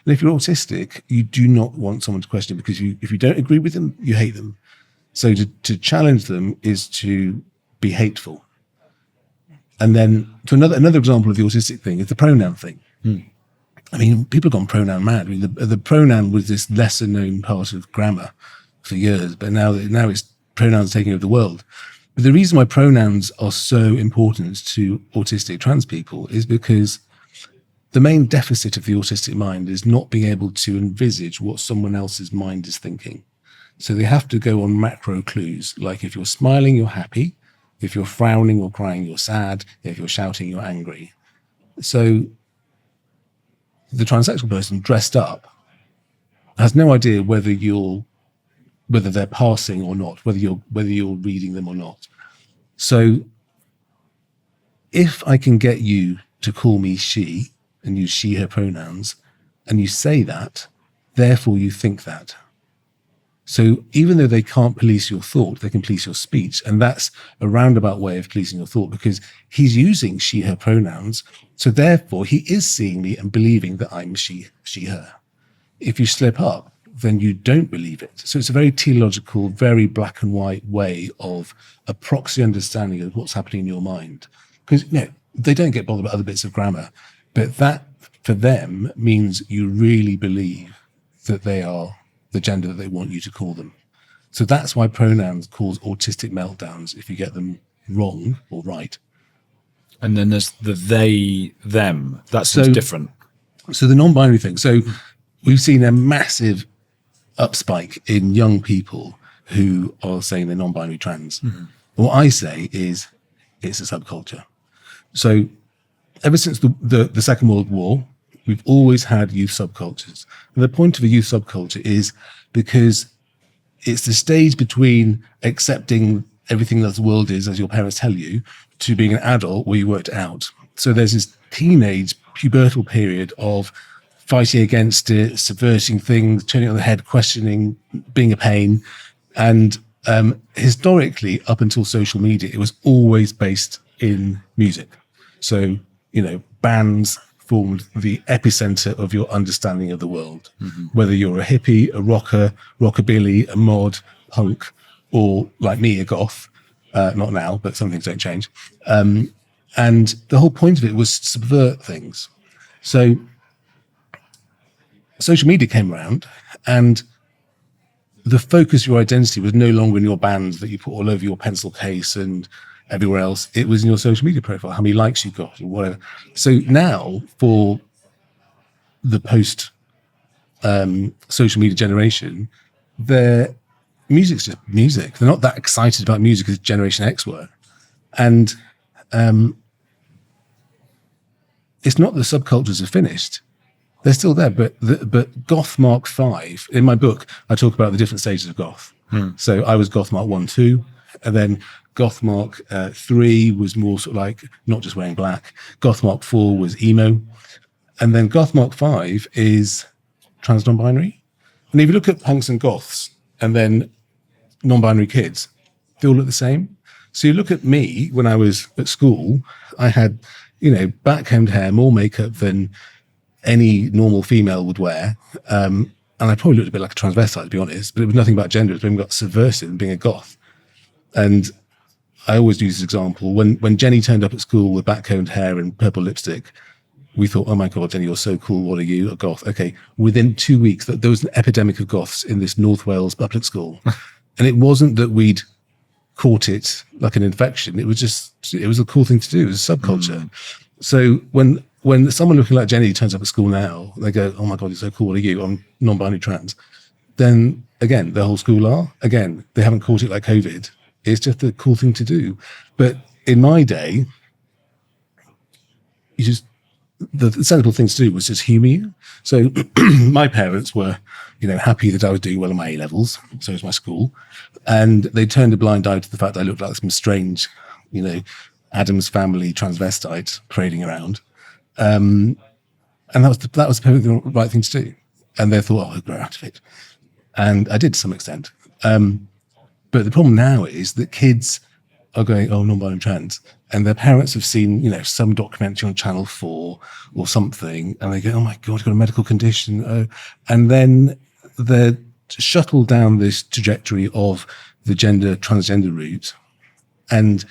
And if you're autistic, you do not want someone to question it, because if you don't agree with them, you hate them. So to challenge them is to be hateful. And then to another example of the autistic thing is the pronoun thing. I mean, people have gone pronoun mad. I mean, the pronoun was this lesser known part of grammar for years, but now it's pronouns taking over the world. But the reason why pronouns are so important to autistic trans people is because the main deficit of the autistic mind is not being able to envisage what someone else's mind is thinking. So they have to go on macro clues, like if you're smiling, you're happy. If you're frowning or crying, you're sad. If you're shouting, you're angry. So the transsexual person dressed up has no idea whether they're passing or not, whether you're reading them or not. So if I can get you to call me she and use she, her pronouns, and you say that, therefore you think that. So even though they can't police your thought, they can police your speech. And that's a roundabout way of policing your thought, because he's using she, her pronouns. So therefore he is seeing me and believing that I'm she, her. If you slip up, then you don't believe it. So it's a very teleological, very black and white way of a proxy understanding of what's happening in your mind. Because they don't get bothered about other bits of grammar, but that for them means you really believe that they are the gender that they want you to call them. So that's why pronouns cause autistic meltdowns if you get them wrong or right. And then there's the they, them. That's different. So the non-binary thing. So we've seen a massive upspike in young people who are saying they're non-binary trans. Mm-hmm. What I say is it's a subculture. So ever since the Second World War, we've always had youth subcultures. And the point of a youth subculture is because it's the stage between accepting everything that the world is, as your parents tell you, to being an adult where you worked it out. So there's this teenage pubertal period of fighting against it, subverting things, turning on the head, questioning, being a pain. And historically, up until social media, it was always based in music. So, bands formed the epicenter of your understanding of the world. Mm-hmm. Whether you're a hippie, a rocker, rockabilly, a mod, punk, or like me, a goth. Not now, but some things don't change. And the whole point of it was to subvert things. So social media came around, and the focus of your identity was no longer in your bands that you put all over your pencil case and everywhere else. It was in your social media profile, how many likes you got or whatever. So now for the post social media generation, their music's just music. They're not that excited about music as Generation X were. And it's not the subcultures are finished. They're still there, but Goth Mark V, in my book, I talk about the different stages of Goth. So I was Goth Mark 1, 2, and then Goth Mark 3 was more sort of like not just wearing black. Goth Mark 4 was emo. And then Goth Mark 5 is trans non-binary. And if you look at punks and goths and then non-binary kids, they all look the same. So you look at me when I was at school, I had, backcombed hair, more makeup than any normal female would wear. And I probably looked a bit like a transvestite, to be honest, but it was nothing about gender. It was got subversive and being a goth. And I always use this example. When Jenny turned up at school with backcombed hair and purple lipstick, we thought, oh my God, Jenny, you're so cool. What are you, a goth? Okay. Within 2 weeks, there was an epidemic of goths in this North Wales public school. And it wasn't that we'd caught it like an infection. It was a cool thing to do. It was a subculture. So when someone looking like Jenny turns up at school now, they go, oh my God, you're so cool. What are you? I'm non-binary trans. Then again, the whole school are. Again, they haven't caught it like COVID. It's just a cool thing to do. But in my day, the sensible thing to do was just humor you. So my parents were, happy that I was doing well in my A-levels. So was my school. And they turned a blind eye to the fact that I looked like some strange, Addams Family transvestite parading around. And that was the perfect right thing to do. And they thought, I'll grow out of it. And I did to some extent. But the problem now is that kids are going, oh, non-binary and trans, and their parents have seen, some documentary on Channel 4 or something, and they go, oh my God, you've got a medical condition. Oh. And then they're shuttled down this trajectory of the transgender route. And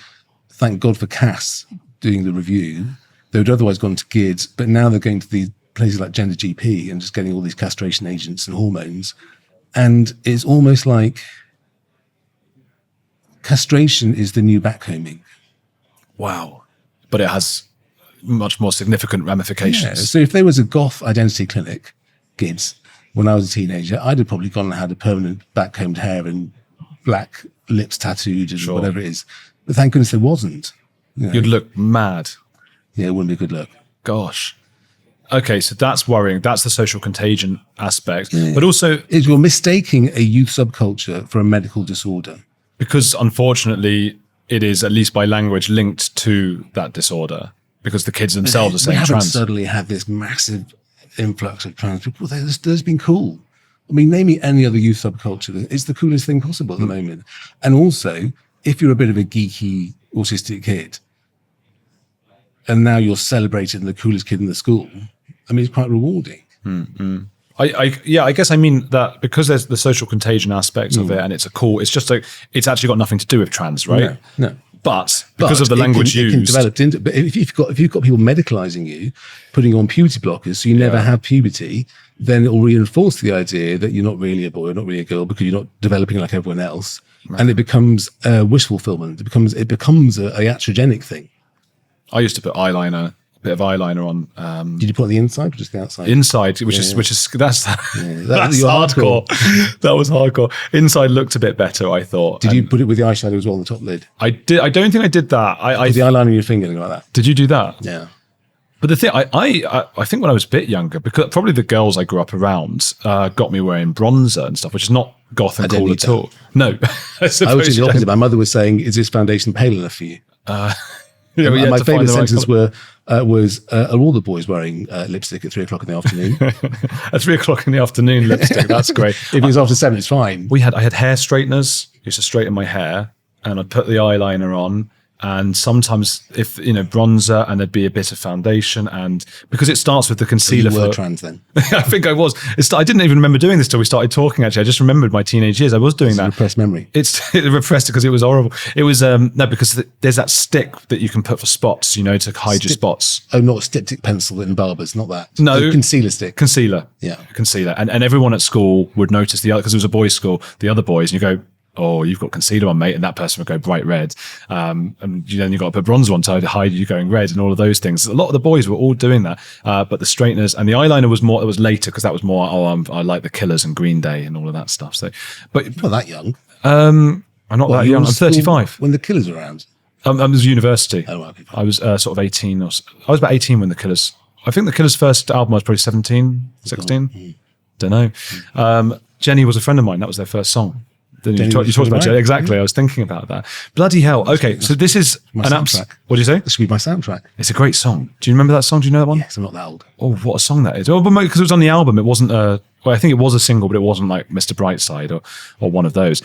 thank God for Cass doing the review. They would otherwise gone to GIDS, but now they're going to these places like Gender GP and just getting all these castration agents and hormones. And it's almost like castration is the new backcombing. Wow. But it has much more significant ramifications. Yeah. So if there was a goth identity clinic, GIDS, when I was a teenager, I'd have probably gone and had a permanent backcombed hair and black lips tattooed and whatever it is. But thank goodness there wasn't. You'd look mad. Yeah, it wouldn't be a good look. Gosh. Okay, so that's worrying. That's the social contagion aspect. Yeah. But also... You're mistaking a youth subculture for a medical disorder. Because unfortunately, it is, at least by language, linked to that disorder. Because the kids themselves are saying trans. We haven't suddenly had this massive influx of trans people. There's been cool. I mean, name me any other youth subculture. It's the coolest thing possible at the moment. And also, if you're a bit of a geeky, autistic kid, and now you're celebrated and the coolest kid in the school, I mean, it's quite rewarding. Mm-hmm. I guess I mean that because there's the social contagion aspect of it, and it's it's actually got nothing to do with trans, right? No. But because of the language used, it can develop into. But if you've got people medicalizing you, putting you on puberty blockers, so you never have puberty, then it will reinforce the idea that you're not really a boy or not really a girl because you're not developing like everyone else, and it becomes wish fulfillment. It becomes a iatrogenic thing. I used to put a bit of eyeliner on. Did you put it on the inside or just the outside? Inside, which is that's hardcore. That was hardcore. Inside looked a bit better, I thought. Did you put it with the eyeshadow as well on the top lid? I did. I don't think I did that. Put the eyeliner in your finger like that. Did you do that? Yeah. But the thing, I think when I was a bit younger, because probably the girls I grew up around got me wearing bronzer and stuff, which is not goth and cool at all. No, I was doing the opposite. My mother was saying, "Is this foundation pale enough for you?" My favourite sentence was, are all the boys wearing lipstick at 3 o'clock in the afternoon? At 3 o'clock in the afternoon, lipstick, that's great. If it was after 7, it's fine. I had hair straighteners, used to straighten my hair, and I'd put the eyeliner on. And sometimes if, bronzer, and there'd be a bit of foundation, and because it starts with the concealer. You were trans then? I think I was. I didn't even remember doing this till we started talking, actually. I just remembered my teenage years. I was doing that. Repressed memory. It repressed because it was horrible. It was, because there's that stick that you can put for spots, to hide your spots. Oh, not a styptic pencil in barbers, not that. No. The concealer stick. Concealer. Yeah. Concealer. And everyone at school would notice because it was a boys' school, the other boys, and you go, oh, you've got concealer on, mate, and that person would go bright red. And then you've got to put bronzer on to hide you going red and all of those things. A lot of the boys were all doing that. But the straighteners and the eyeliner was later because that was more, I like the Killers and Green Day and all of that stuff. So, but you're not that young. I'm not that young. I'm 35. When the Killers were around? I was university. Oh, okay. I was sort of 18. I was about 18 when the Killers, I think the Killers' first album I was probably 17, 16. Don't know. Jenny was a friend of mine. That was their first song. You talked about Jenny. Exactly. I was thinking about that. Bloody hell. Okay. So this is my an soundtrack. What do you say? This should be my soundtrack. It's a great song. Do you remember that song? Do you know that one? Yes, I'm not that old. Oh, what a song that is. Oh, but because it was on the album, it wasn't I think it was a single, but it wasn't like Mr. Brightside or one of those.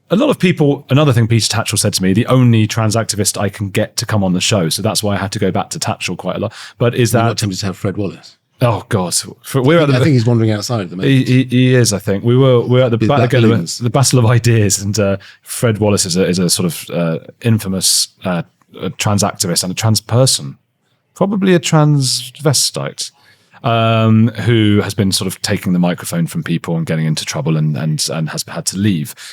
A lot of people, another thing Peter Tatchell said to me, the only trans activist I can get to come on the show, so that's why I had to go back to Tatchell quite a lot. But is that... You're not tempted to have Fred Wallace? Oh God! I think he's wandering outside at the moment. He is. I think we're at the Battle of Ideas, and Fred Wallace is a sort of infamous trans activist and a trans person, probably a transvestite, who has been sort of taking the microphone from people and getting into trouble and has had to leave.